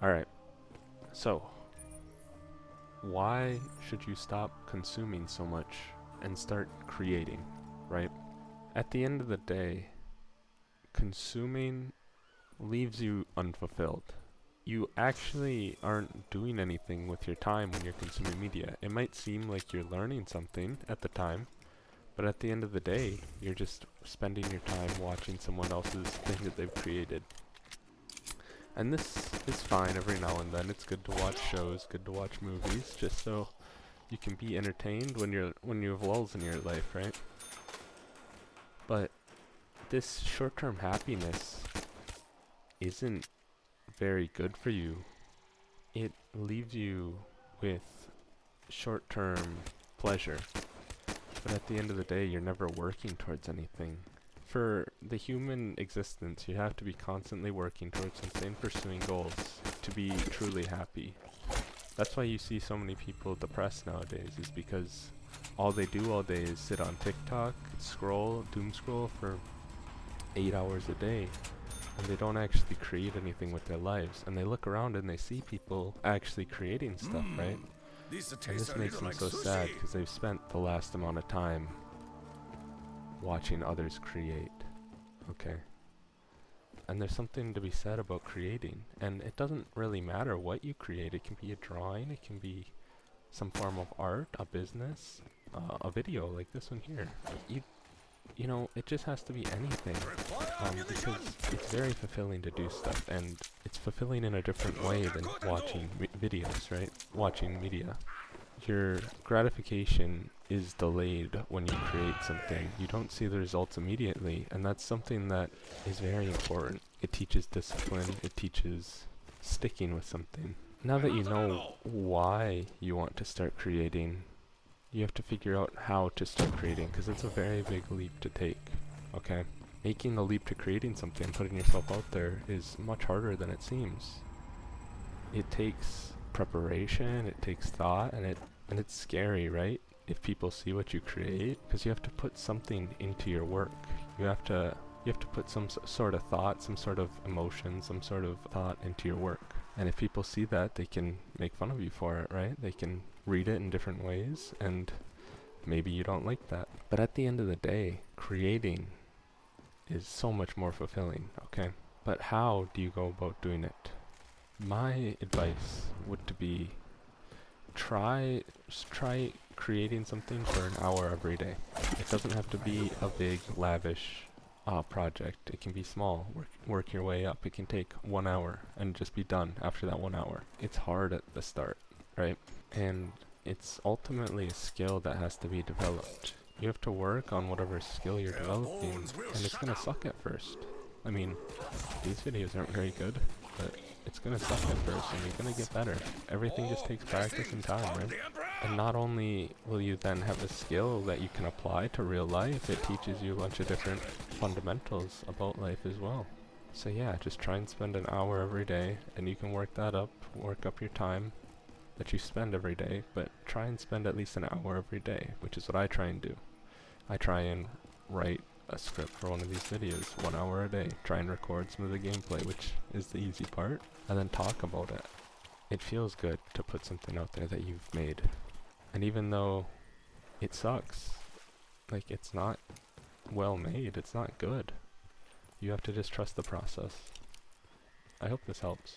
Alright, so why should you stop consuming so much and start creating, right? At the end of the day, consuming leaves you unfulfilled. You actually aren't doing anything with your time when you're consuming media. It might seem like you're learning something at the time, but at the end of the day, you're just spending your time watching someone else's thing that they've created. And this is fine every now and then. It's good to watch shows, good to watch movies, just so you can be entertained when you have lulls in your life, right? But this short-term happiness isn't very good for you. It leaves you with short-term pleasure. But at the end of the day, you're never working towards anything. For the human existence, you have to be constantly working towards something, pursuing goals to be truly happy. That's why you see so many people depressed nowadays, is because all they do all day is sit on TikTok, scroll, doom scroll for 8 hours a day, and they don't actually create anything with their lives. And they look around and they see people actually creating stuff, right? And this makes them so sad because they've spent the last amount of time watching others create, okay? And there's something to be said about creating, and it doesn't really matter what you create. It can be a drawing, it can be some form of art, a business, a video like this one here. You know, it just has to be anything, because it's very fulfilling to do stuff, and it's fulfilling in a different way than watching videos, right? Watching media. Your gratification is delayed when you create something. You don't see the results immediately, and that's something that is very important. It teaches discipline, it teaches sticking with something. Now that you know why you want to start creating, you have to figure out how to start creating, because it's a very big leap to take, okay? Making the leap to creating something, putting yourself out there, is much harder than it seems. It takes preparation, it takes thought, and it's scary, right? If people see what you create, because you have to put something into your work. You have to put some sort of thought, some sort of emotion, some sort of thought into your work. And if people see that, they can make fun of you for it, right? They can read it in different ways, and maybe you don't like that. But at the end of the day, creating is so much more fulfilling, okay? But how do you go about doing it? My advice would to be try creating something for an hour every day. It doesn't have to be a big, lavish project. It can be small. Work your way up. It can take 1 hour and just be done after that 1 hour. It's hard at the start, right? And it's ultimately a skill that has to be developed. You have to work on whatever skill you're developing, and it's gonna suck at first. I mean, these videos aren't very good, but it's gonna suck at first, and you're gonna get better. Everything just takes practice and time, right? And not only will you then have a skill that you can apply to real life, it teaches you a bunch of different fundamentals about life as well. So yeah, just try and spend an hour every day, and you can work up your time that you spend every day, but try and spend at least an hour every day, which is what I try and do. I try and write a script for one of these videos, 1 hour a day, try and record some of the gameplay, which is the easy part, and then talk about it. It feels good to put something out there that you've made. And even though it sucks, like it's not well made, it's not good, you have to just trust the process. I hope this helps.